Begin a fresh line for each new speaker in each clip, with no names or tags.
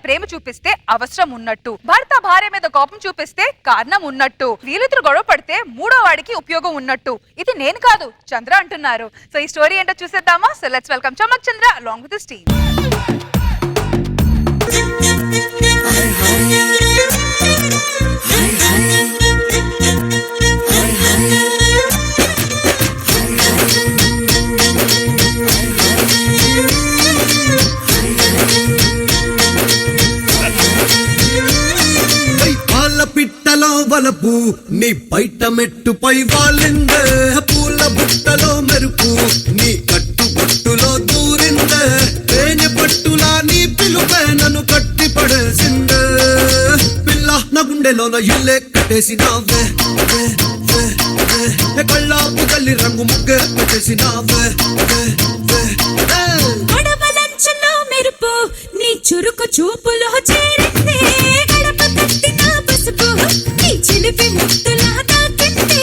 ప్రేమ చూపిస్తే అవసరం ఉన్నట్టు, భర్త భార్య మీద కోపం చూపిస్తే కారణం ఉన్నట్టు, వీళ్ళిద్దరు గొడవ పడితే మూడో వాడికి ఉపయోగం ఉన్నట్టు. ఇది నేను కాదు, చంద్ర అంటున్నారు. సో ఈ స్టోరీ ఏంటో చూసేద్దామా? So let's welcome Chamak Chandra along with his team.
పిట్టలో వలపు నీ బయట మెట్టుపై వాలిందే, పూల బుట్టలో మెరుపు నీ కట్టు బొట్టులో దూరిందే, తేనె పట్టులా నీ పిలుపే నన్ను కట్టి పడేసిందే. పిల్ల నా గుండెలోన ఇల్లే కట్టేసినావే, కళ్ళాపు తల్లి రంగు ముగ్గే పెట్టేసినావే.
గొడవలంచులో మెరుపు నీ చురుకు చూపులో చేరిందే, గడప తట్టిన పసుపు నీ చిలిపి ముద్దులా తాకిందే,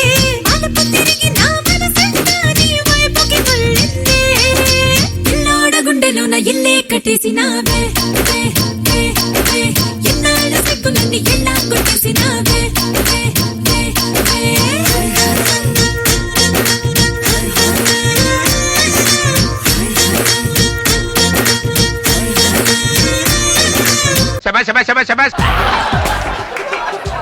అలుపు తిరిగి నా మనసంతా నీ వైపుకి మళ్ళిందే. పిల్లోడ గుండెలోన ఇల్లే కట్టేసినావే, ఎన్నాళ్ళ సిగ్గులన్నీ ఎలా కొట్టేసినావే.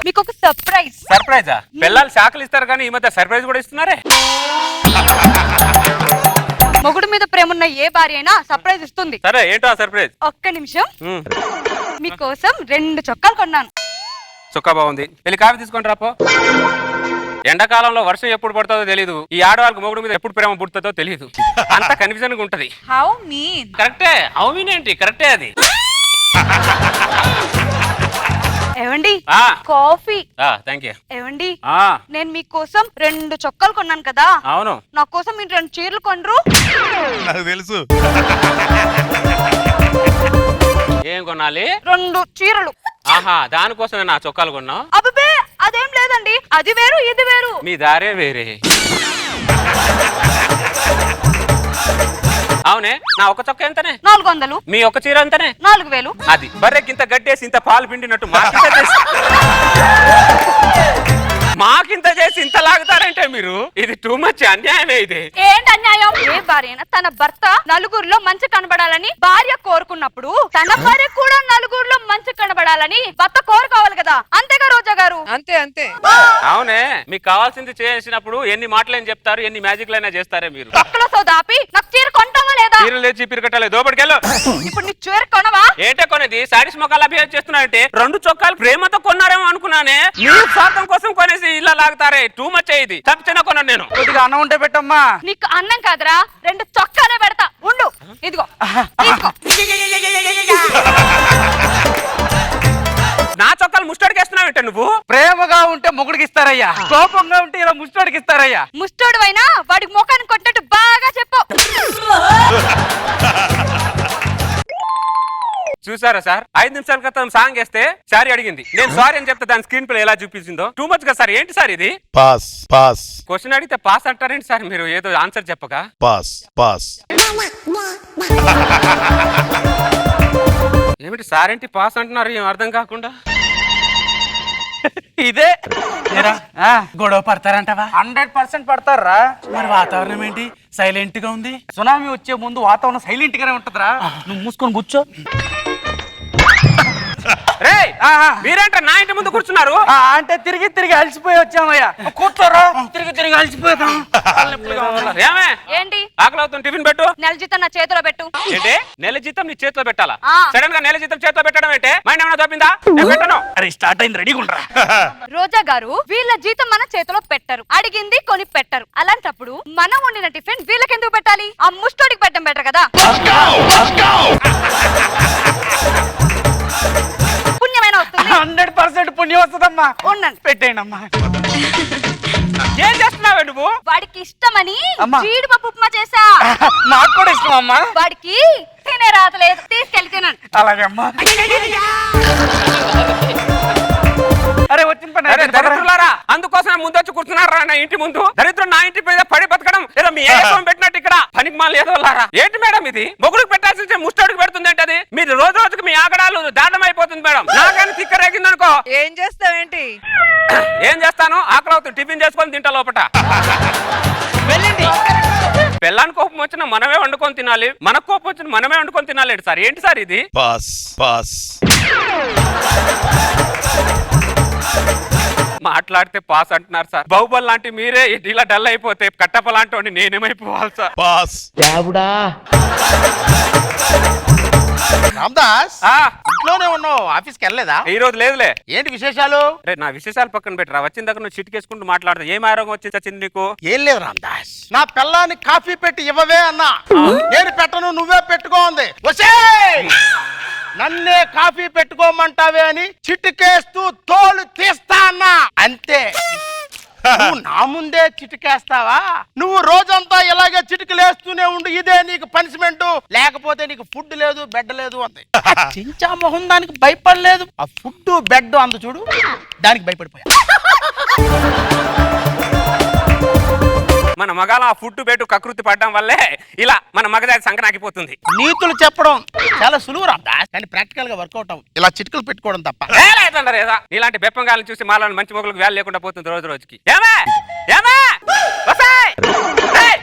మీకు ఒక సర్ప్రైజ్.
సర్ప్రైజా? పిల్లలు శాఖలు ఇస్తారు కానీ ఈ మధ్య సర్ప్రైజ్ కూడా ఇస్తున్నారే.
మొగుడు మీద ప్రేమ ఉన్న ఏ భార్య అయినా సర్ప్రైజ్ ఇస్తుంది.
సరే ఏంటో ఆ సర్ప్రైజ్?
ఒక్క నిమిషం. మీకోసం 2 చొక్కాలు కొన్నాను.
చొక్కా బాగుంది, వెళ్ళి కాఫీ తీసుకొని రాపో. ఎండాకాలంలో వర్షం ఎప్పుడు పడుతుందో తెలియదు, ఈ ఆడవాళ్ళకి మొగుడు మీద ఎప్పుడు ప్రేమ పుడుతుందో తెలియదు, అంత కన్ఫ్యూజన్ గా ఉంటది.
How mean?
కరెక్టే, హౌ మీన్ ఏంటి? కరెక్టే అది.
ఏవండి
ఆ
కాఫీ.
Thank you.
ఏవండి
ఆ
నేను మీకోసం 2 చొక్కాలు కొన్నాను కదా,
అవును.
నా కోసం మీరు 2 చీరలు కొనరు?
నాకు తెలుసు.
ఏం కొనాలి?
2 చీరలు.
ఆహా, దానికోసమే నా చొక్కాలు కొన్నావు?
అబ్బే అదేం లేదండి, అది వేరు ఇది వేరు.
మీ దారే వేరే. అవునే, నా ఒక చొక్కా ఎంతనే?
400.
మీ ఒక చీర ఎంతనే?
4000.
అది బర్రెకి ఇంత గడ్డేసి ఇంత పాలు పిండినట్టు మాకింత చేసి ఇంత లాగుతారంటే మీరు, ఇది టూ మచ్ అన్యాయమే. ఇది
ఏంటి అన్యాయం? ఏ భార్య తన భర్త నలుగురిలో మంచి కనబడాలని భార్య కోరుకున్నప్పుడు తన భార్య కూడా నలుగురిలో మంచి కనబడాలని భర్త కోరుకోవాలి కదా, అంతేగా రోజా గారు?
అంతే అంతే.
అవునే, మీకు కావాల్సింది చేసినప్పుడు ఎన్ని మాటలైనా చెప్తారు, ఎన్ని మ్యాజిక్లైనా చేస్తారే మీరు.
పక్కల సోదాపి నాకు చీర కొంటావా లేదా?
చీరలు లేచి పిరకట్టలేదు, దోపడికెళ్ళు.
ఇప్పుడు నీ చీర కొనవా?
ఏంటే కొనేది? సారీస్ మొక్కలు అభియోగం చేస్తున్నారంటే 2 చొక్కాలు ప్రేమతో కొన్నారేమో అనుకున్నానే, మీ స్వార్థం కోసం కొనేసి ఇలా లాగుతారే. టూ మచ్ అయ్యింది, తప్పిన కొన్నాను నేను.
కొద్దిగా అన్నం ఉంటే పెట్టమ్మా.
నీకు అన్నం కాదురా, 2 చొక్కాలే పెడతా ఉండు. ఇదిగో తీసుకో.
నా చొక్కాలు ముస్టడికేస్తున్నావు నువ్వు.
ప్రేమగా ఉంటే మొగుడికి ఇస్తారయ్యా, కోపంగా ఉంటే ఇలా ముష్టోడికి ఇస్తారయ్యా.
ముష్టోడు అయినా వాడికి ముఖాన్ని కొట్టినట్టు బాగా చెప్పు.
చూసారా సార్, 5 నిమిషాల క్రితం సాంగ్ వేస్తే సారీ అడిగింది, నేను సారీ అని చెప్తే దాని స్క్రీన్ ప్లే ఎలా చూపించిందో. టూ మచ్ గా సార్. ఏంటి సార్ ఇది?
పాస్ పాస్
క్వశ్చన్ అడిగితే పాస్ అంటారేంటి సార్ మీరు, ఏదో ఆన్సర్ చెప్పక?
Pass pass.
ఏమిటి సార్ ఏంటి పాస్ అంటున్నారు, ఏం అర్థం కాకుండా?
ఇదే గొడవ పడతారంటవా? 100% పడతారా. మరి వాతావరణం ఏంటి సైలెంట్ గా ఉంది? సునామీ వచ్చే ముందు వాతావరణం సైలెంట్ గానే ఉంటదిరా. నువ్వు మూసుకొని కూర్చో.
రేయ్, మీరేంట నా ఇంటి ముందు కూర్చున్నారు?
అంటే తిరిగి తిరిగి అలసిపోయి వచ్చామయ్యా. కూర్చోరా, తిరిగి తిరిగి అలసిపోతాం.
ఏమే
ఏంటి?
ఆకలి అవుతుంది, టిఫిన్ పెట్టు.
నెల జీతం నా చేతిలో పెట్టు.
ఏంటి నెల జీతం నీ చేతిలో పెట్టాలా?
ఆ.
సడన్ గా నెల జీతం చేతిలో పెట్టడం ఏంటే? మైండ్ ఏమైనా తప్పిందా? నేను పెట్టను.
అరే స్టార్ట్ అయింది, రెడీగా ఉండరా.
రోజా గారు వీళ్ళ జీతం మన చేతిలో పెట్టరు, అడిగింది కొని పెట్టరు. అలాంటప్పుడు మనం వండిన టిఫిన్ వీళ్ళకెందుకు పెట్టాలి? ఆ ముష్టోడికి పెట్టడం బెటర్ కదా. పుణ్యమైన వస్తుంది.
100% పుణ్యం వస్తుందమ్మా.
ఉండండి,
పెట్టేయండి అమ్మా.
ఏం చేస్తున్నావే నువ్వు?
వాడికి ఇష్టమని
అమ్మా.
జీడిపప్పు ఉప్మా చేసా.
నాకు కూడా ఇష్టం అమ్మా.
వాడికి తినే రాతలేదు, తీసుకెళ్ళి తినండి.
అలాగే అమ్మా. అరే వచ్చిన పని
అరే
అయిపోయింది, పదరా.
దరిద్రులారా, అందుకు కోసమే ముందు వచ్చి కూర్చున్నారా నా ఇంటి ముందు? దరిద్రం నా ఇంటి మీద పడి బతకడం ఏదో మీ ఏకం పెట్టినట్టు ఇక్కడ పనికి మాల ఏదో లారా. ఏంటి మేడం ఇది? మొగుడికి పెట్టాల్సి ముష్టోడికి పెడుతుంది ఏంటి అది? మీరు రోజు రోజుకి మీ ఆగడాలు దారుణం అయిపోతుంది మేడం. నాకని తిక్కరేగింది అనుకో.
ఏం చేస్తావేంటి?
ఏం చేస్తాను? ఆకలి అవుతుంది, టిఫిన్ చేసుకొని తింటా లోపట.
వెళ్ళండి.
పెళ్ళానికి కోపం వచ్చినా మనమే వండుకొని తినాలి, మనకు కోపం వచ్చిన మనమే వండుకొని తినాలి సార్. ఏంటి సార్ ఇది?
Pass pass.
మాట్లాడితే పాస్ అంటున్నారు సార్. బాహుబలి లాంటి మీరే ఇలా డల్ అయిపోతే కట్టప్ప లాంటి వాడిని నేనేమైపోవాలి సార్?
పాస్.
రామ్దాస్
ఆ,
ఇంట్లోనే ఉన్నావు, ఆఫీస్కి వెళ్ళలేదా?
ఈ రోజు లేదులే.
ఏంటి విశేషాలు?
రే నా విశేషాలు పక్కన పెట్టరా. వచ్చిన దగ్గర నువ్వు చిటికేసుకుంటూ మాట్లాడదు. ఏం ఆరోగ్యం వచ్చింది నీకు?
ఏం లేదు రామ్దాస్, నా పిల్లాన్ని కాఫీ పెట్టి ఇవ్వవే అన్నా. నేను పెట్టను, నువ్వే పెట్టుకో అంది. ఒసేయ్! నన్నే కాఫీ పెట్టుకోమంటావే అని చిటికేస్తూ తోలు తీస్తా అన్నా. అంతే. నువ్వు నా ముందే చిటికేస్తావా? నువ్వు రోజంతా ఇలాగే చిటికలేస్తూనే ఉండు, ఇదే నీకు పనిష్మెంట్. లేకపోతే నీకు ఫుడ్ లేదు, బెడ్ లేదు అంది. చించా మొహం దానికి భయపడలేదు. ఆ ఫుడ్ బెడ్ అందు చూడు, దానికి భయపడిపోయా.
మన మగాల ఆ ఫుడ్ పెట్టు కకృతి పడడం వల్లే ఇలా మన మగజాతి సంకనాకిపోతుంది.
నీతులు చెప్పడం చాలా సులువు రామ్దాస్, కానీ ప్రాక్టికల్ గా వర్కౌట్ అవ్వు. ఇలా చిటికలు పెట్టుకోవడం తప్ప.
లేదంటారు ఏదా ఇలాంటి బెప్పంగాలను చూసి మాలని మంచి మొగలకు వేలు లేకుండా పోతుంది రోజు రోజుకి. ఏమే ఏమే వసాయ్! ఏయ్!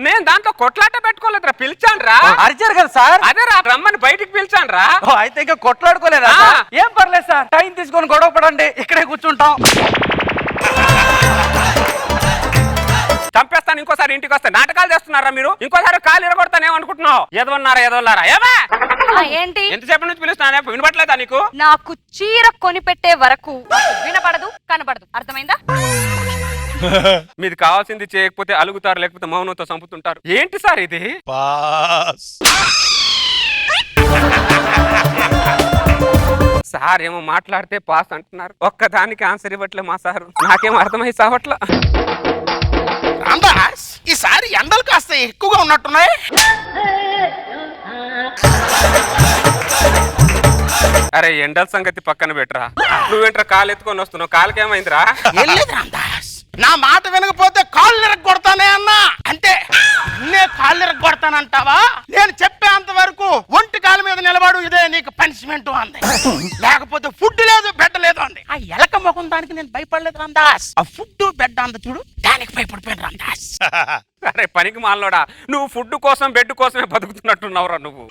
నేను దాంట్లో కొట్లాట పెట్టుకోలేదురా, పిలిచాను రా.
అరిచారు కదా సార్?
అదే రా, రమ్మని బయటికి పిలిచాను రా.
అయితే ఇంకా కొట్లాడుకోలేదా
ఆ.
సార్? ఏం పర్లేదు సార్, టైం తీసుకొని గొడవ పడండి, ఇక్కడే కూర్చుంటాం.
చంపేస్తాను ఇంకోసారి ఇంటికి వస్తే. నాటకాలు చేస్తున్నారా మీరు? ఇంకోసారి కాలు ఇరగొడతానేమనుకుంటున్నావు? ఎదవన్నారా ఎదవలారా?
ఏంటి?
ఎంతసేపు నుంచి పిలుస్తున్నానే, వినపట్లేదా నీకు?
నాకు చీర కొనిపెట్టే వరకు వినపడదు, కనపడదు. అర్థమైందా?
మీది కావాల్సింది చేయకపోతే అలుగుతారు, లేకపోతే మౌనంతో చంపుతుంటారు. ఏంటి సార్ ఇది?
పాస్.
సార్ ఏమో మాట్లాడితే పాస్ అంటున్నారు, ఒక్కదానికి ఆన్సర్ ఇవ్వట్లే మా సారు. నాకేమో అర్థమై సావట్లా.
రామ్దాస్, ఈసారి ఎండలు కాస్త ఎక్కువగా ఉన్నట్టున్నాయి.
అరే ఎండల సంగతి పక్కన పెట్టరా, నువ్వేంట్రా కాలు ఎత్తుకొని వస్తున్నావు? కాలుకేమైందిరా?
ఏం లేదు రామ్దాస్, నా మాట వినకపోతే కాళ్ళు నిరగొడతానే అన్నా. అంతే. నిన్నే కాళ్ళు నిరగొడతానంటావా? నేను చెప్పేంత వరకు ఒంటి కాళ్ళ మీద నిలబడు, ఇదే నీకు పనిష్మెంట్ అంది. లేకపోతే ఫుడ్ లేదు, బెడ్ లేదు అంది. ఆ ఎలక ముఖం దానికి నేను భయపడలేదు రామ్దాస్. ఆ ఫుడ్ బెడ్ అంది చూడు, దానికి భయపడిపోయాను రామ్దాస్.
అరే పనికి మాలోడా, నువ్వు ఫుడ్ కోసం బెడ్ కోసమే బతుకుతున్నట్టున్నావురా నువ్వు.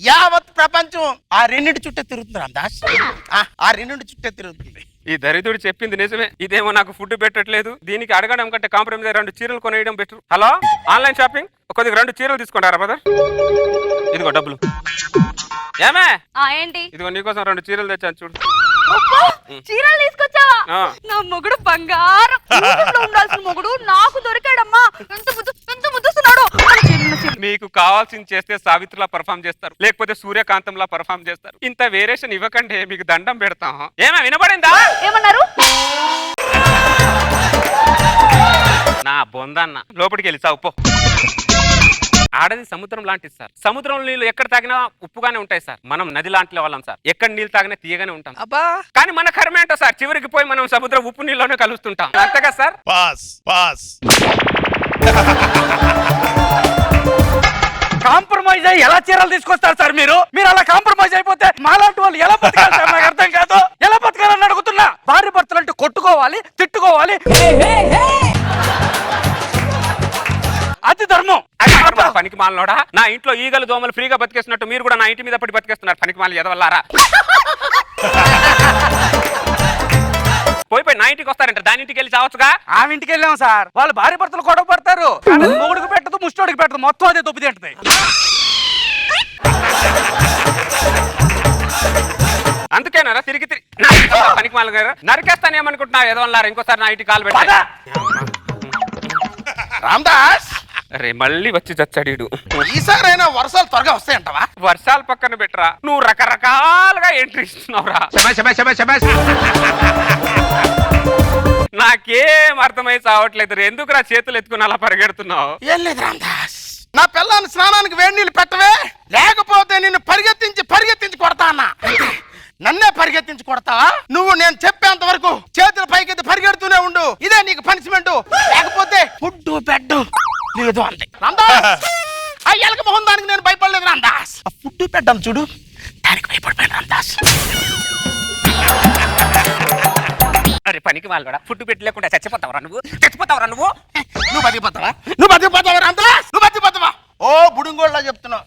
యావత్ ప్రపంచం ఆ రెండింటి చుట్టే తిరుగుతుంది రామ్దాస్. ఆ రెండింటి చుట్టే తిరుగుతుంది.
ఈ దరిద్రుడు చెప్పింది నిజమే. ఇదేమో నాకు ఫుడ్ పెట్టట్లేదు, దీనికి అడగడం కంటే కాంప్రమైజ్ 2 చీరలు కొనేయడం బెటర్. హలో, ఆన్లైన్ షాపింగ్, కొద్దిగా 2 చీరలు తీసుకుంటారా బ్రదర్? ఇదిగో డబ్బులు. ఏమే
ఏంటి?
ఇదిగో నీకోసం 2 చీరలు తెచ్చాను చూడు.
చీరలు తీసుకొచ్చావా?
ఆ.
నా మొగుడు బంగారం. ఊరిలో ఉండాల్సిన మొగుడు నాకు దొరికాడమ్మా. ఎంత ముద్దుస్తున్నాడు.
మీకు కావాల్సింది చేస్తే సావిత్రిలా పర్ఫామ్ చేస్తారు, లేకపోతే సూర్యకాంతంలా పర్ఫామ్ చేస్తారు. ఇంత వేరియేషన్ ఇవ్వకండి, మీకు దండం పెడతాం. ఏమా వినపడిందా?
ఏమన్నారు?
నా బొందన్న లోపలికి వెళ్ళి చావుపో. ఆడది సముద్రం లాంటిది సార్. సముద్రం నీళ్ళు ఎక్కడ తాగినా ఉప్పుగానే ఉంటాయి సార్. మనం నది లాంటి వాళ్ళం సార్, ఎక్కడ నీళ్ళు తాగినా తీయగానే ఉంటాం. కానీ మన కర్మ ఏంటో సార్, చివరికి పోయి మనం సముద్రం ఉప్పు నీళ్ళలోనే కలుస్తుంటాం. అంతేగా సార్?
Pass pass.
కాంప్రమైజ్ అయ్యి ఎలా చీరలు తీసుకొస్తారు సార్ మీరు? మీరు అలా కాంప్రమైజ్ అయిపోతే మాలాంటి వాళ్ళు ఎలా బతకాలి సార్? నాకు అర్థం కాదు. ఎలా బతకాలని అడుగుతున్నా. భార్య భర్తలు అంటే కొట్టుకోవాలి, తిట్టుకోవాలి, అది ధర్మం.
పనికి మాలనోడా, నా ఇంట్లో ఈగలు దోమలు ఫ్రీగా బతికేస్తున్నట్టు మీరు కూడా నా ఇంటి మీద పడి బతికేస్తున్నారు. పనికి మాల ఎదవల్లారా. పోయి నా ఇంటికి వస్తారంట, దాని ఇంటికి వెళ్ళి చావచ్చుగా.
ఆమె ఇంటికి వెళ్ళాం సార్, వాళ్ళు భార్య భర్తలు గొడవ పడతారు. కానీ మొగుడికి పెట్టదు, ముష్టోడికి పెట్టదు, మొత్తం అదే దొబ్బి తింటది.
అందుకేనారా తిరిగి పనికి మాల గారు నరికేస్తాను ఏమనుకుంటున్నా ఎదవల్లారా. ఇంకోసారి నా ఇంటికి కాలు పెట్టా.
రామ్దాస్,
అరే మళ్ళీ వచ్చి చచ్చాడు.
ఈసారైనా వర్షాలు త్వరగా వస్తాయంటవా?
వర్షాలు పక్కన పెట్టరా, నువ్వు రకరకాలుగా ఎంట్రీ ఇస్తున్నావురా. నాకేం అర్థమై చావట్లేదు. ఎందుకు నా చేతులు ఎత్తుకుని అలా పరిగెడుతున్నావు?
ఏం లేదు రామ్దాస్, నా పిల్లని స్నానానికి వేడి నీళ్ళు పెట్టవే, లేకపోతే నిన్ను పరిగెత్తించి కొడతా అన్నా. కొడతావా? నువ్వు నేను చెప్పేంత వరకు చేతుల పైకి పరిగెడుతూనే ఉండు. ఇదే నీకు పనిష్మెంట్. లేకపోతే ఫుడ్ బెడ్ లేదు అంతే. రాందాస్ ఆ ఎలక మొహం దానికి నేను భయపడలేదు రాందాస్. ఆ ఫుడ్ పెట్టాను చూడు, దానికి భయపడిపోయాను రాందాస్.
అరే పనికి వాళ్ళు కూడా ఫుడ్ పెట్టి లేకుండా చచ్చిపోతావరా నువ్వు? చచ్చిపోతావరా నువ్వు?
నువ్వు బతికిపోతావా? నువ్వు బతికిపోతావా రాందాస్? నువ్వు బతికిపోతావా? ఓ బుడుంగోళ్ళ చెప్తున్నావు.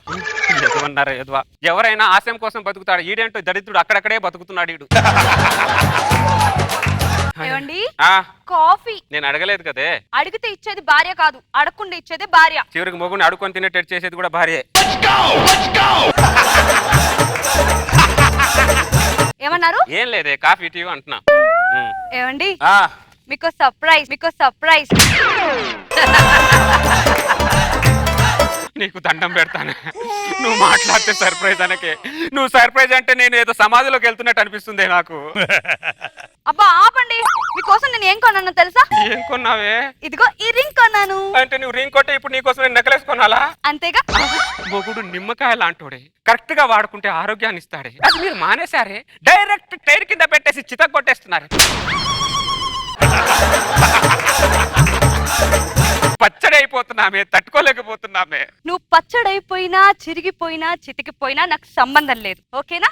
ఎదువన్నారు ఎదువా. ఎవరైనా ఆశయం కోసం బతుకుతాడు, ఈడేంటో దరిద్రుడు అక్కడక్కడే బతుకుతున్నాడు ఈడు.
ఏమండి
ఆ,
కాఫీ
నేను అడగలేదు కదే.
అడిగితే ఇచ్చేది భార్య కాదు, అడగకుండా ఇచ్చేది భార్య.
చివరికి మొగుని అడుకొని తినేటట్టు చేసేది కూడా భార్యే.
ఏమన్నారు?
ఏం లేదే, కాఫీ టీ అంటున్నా.
ఏమండి
ఆ,
మీకు సర్ప్రైజ్.
నీకు దండం పెడతాను. నువ్వు మాట్లాడితే సర్ప్రైజ్ అనకే. నువ్వు సర్ప్రైజ్ అంటే నేను ఏదో సమాధిలోకి వెళ్తున్నట్టు అనిపిస్తుంది నాకు.
అబ్బా ఆపండి, మీకోసం నేను ఏం కొన్నానో తెలుసా?
ఏం కొన్నావే?
ఇదిగో ఈ రింగ్ కొన్నాను.
అంటే నువ్వు రింగ్ కొట్టే ఇప్పుడు నీకోసం నేను నెక్లెస్ కొనాలా?
అంతేగా.
మొగుడు నిమ్మకాయ లాంటోడే, కరెక్ట్ గా వాడుకుంటే ఆరోగ్యాన్ని ఇస్తాడే. అది మీరు మానేశారే, డైరెక్ట్ టైర్ కింద పెట్టేసి చితక్ కొట్టేస్తున్నారు. పచ్చడి అయిపోతున్నామే, తట్టుకోలేకపోతున్నామే.
నువ్వు పచ్చడైపోయినా, చిరిగిపోయినా, చితికిపోయినా నాకు సంబంధం లేదు, ఓకేనా?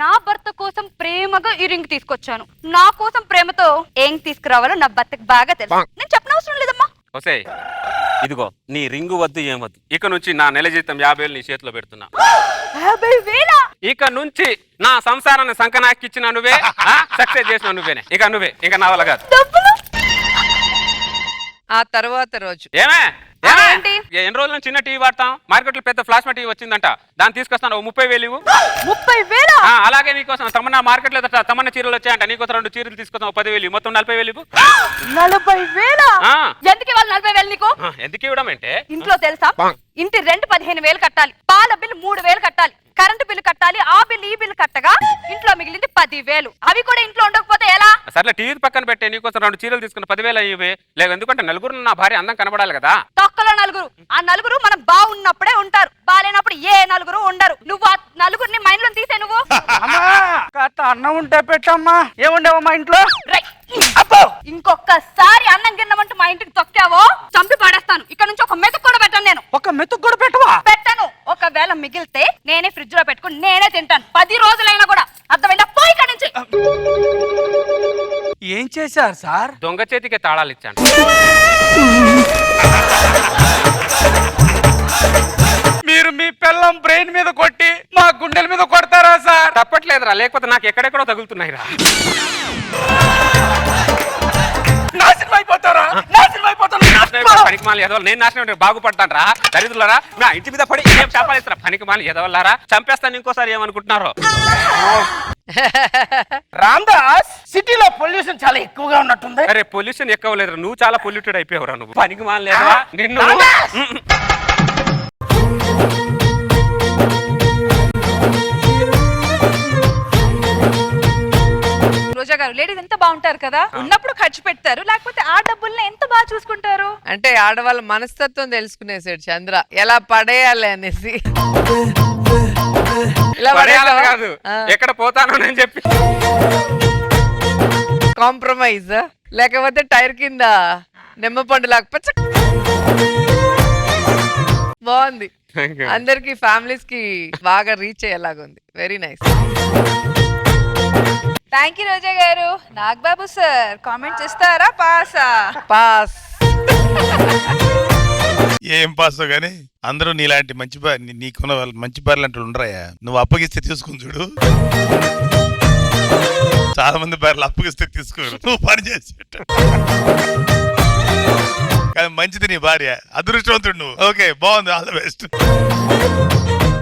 నా భర్త కోసం ప్రేమగా ఈ రింగ్ తీసుకొచ్చాను. నా కోసం ప్రేమతో ఏం తీసుకురావాలో నా భర్తకు బాగా తెలుసు. నేను చెప్పనవసరం లేదమ్మా.
ఒసేయ్, ఇదిగో నీ రింగు వద్దు, ఏం వద్దు. ఇక నుంచి నా నెల జీతం 50,000 నీ చేతిలో పెడుతున్నా.
50,000?
ఇక నుంచి నా సంసారాన్ని సంకనాకిచ్చిన నువ్వే, సక్సెస్ చేసిన నువ్వేనే. ఇక నువ్వే, ఇక నా వల్ల కాదు.
డబ్బులు?
ఆ తర్వాత రోజు
ఏమే
ఏంటి?
ఎన్ని రోజులు చిన్న టీవీ వాడతాం, మార్కెట్ లో పెద్ద ఫ్లాష్మా టీవీ వచ్చిందంట, దాన్ని తీసుకొస్తాను. 30,000 ఇవ్వు.
30,000?
అలాగే నీకోసం తమన్నా మార్కెట్ లో తమన్నా చీరలు వచ్చాయంట, నీకోసం 2 చీరలు తీసుకొస్తాం. 10,000 మొత్తం 40,000 ఇవ్వు.
40,000?
ఆ.
ఎందుకు ఇవాళ 40,000 నీకు?
ఎందుకు ఇవ్వడం అంటే
ఇంట్లో తెలుసా, ఇంటి రెంట్ 15,000 కట్టాలి, పాల బిల్లు 3,000 కట్టాలి, కరెంటు బిల్లు కట్టాలి, ఆ బిల్లు ఈ బిల్లు కట్టగా ఇంట్లో మిగిలింది 10,000. అవి కూడా ఇంట్లో ఉండకపోతే ఎలా?
సర్లే టీవీ పక్కన పెట్టే, నీకోసం 2 చీరలు తీసుకుని 10,000 ఇవ్వే. లేదు, ఎందుకంటే నలుగురు నా భార్య అందం కనబడాలి కదా.
తొక్కలో నలుగురు, ఆ నలుగురు మనం బాగున్నప్పుడే ఉంటారు, బాలేనప్పుడు ఏ నలుగురు ఉండరు. నువ్వు ఆ నలుగురిని మైండ్ లో తీసే. నువ్వు
అమ్మా కాస్త అన్నం ఉంటే పెట్టమ్మా. ఏముండేవమ్మా ఇంట్లో?
రేయ్, ఇంకొకసారి అన్నం గిన్నమంటూ మా ఇంటికి తొక్కావో చంపి పడేస్తాను. ఇక్కడ నుంచి ఒక మెతుకు కూడా పెట్టను నేను.
ఒక మెతుకు కూడా పెట్టవా?
పెట్టను. ఒకవేళ మిగిలితే నేనే ఫ్రిడ్జ్ లో పెట్టుకుని నేనే తింటాను, 10 రోజులైనా కూడా. అర్థమైందా? పోయి ఇక్కడ నుంచి.
ఏం చేశారు సార్?
దొంగ చేతికి తాళాలు ఇచ్చాను.
మీరు మీ పిల్లం బ్రెయిన్ మీద కొట్టి మా గుండెల మీద కొడతారా సార్?
తప్పట్లేదురా, లేకపోతే నాకు ఎక్కడెక్కడో తగులుతున్నాయిరా.
నాశనం అయిపోతారా?
పనికి మాలి ఎదవాలి. నేను నాశనం బాగుపడతాను రా దరిద్రులరా. నా ఇంటి మీద పడి ఏం చేపాలు ఇస్తారా పనికి మాలి ఎదవల్లారా. చంపేస్తాను ఇంకోసారి ఏమనుకుంటున్నారో.
రాందాస్, సిటీలో పొల్యూషన్ చాలా ఎక్కువగా ఉన్నట్టుంది.
అరే పొల్యూషన్ ఎక్కువ లేదు, నువ్వు చాలా పొల్యూటెడ్ అయిపోయావురా. నువ్వు పనికి మాలి లేదా నిన్ను.
రోజా గారు, లేడీస్ ఎంత బాగుంటారు కదా, ఉన్నప్పుడు ఖర్చు పెడతారు, లేకపోతే ఆ డబ్బుల్ని ఎంత బాగా చూసుకుంటారు.
అంటే ఆడవాళ్ళ మనస్తత్వం తెలుసుకునేసాడు చంద్ర, ఎలా పడేయాలి అనేసి. ఇలా
పడేయాలని కాదు, ఎక్కడ పోతాను అని చెప్పి
కాంప్రమైజ్, లేకపోతే టైర్ కింద నిమ్మపండు లేకపోతే. బాగుంది, అందరికి ఫ్యామిలీస్ కి బాగా రీచ్ అయ్యేలాగుంది. Very nice.
Thank you Roja garu. Nagababu sir comment చేస్తారా? పాసా?
పాస్.
ఏం పాసో గానీ అందరూ నీలాంటి మంచి నీకున్న వాళ్ళు మంచి భార్యలు అంటే ఉండరాయా? నువ్వు అప్పగిస్తే తీసుకుని చూడు, చాలా మంది భార్యలు అప్పగిస్తే తీసుకోరు, నువ్వు పని చేసి కానీ మంచిది నీ భార్య, అదృష్టవంతుడు నువ్వు. ఓకే, బాగుంది, ఆల్ ద బెస్ట్.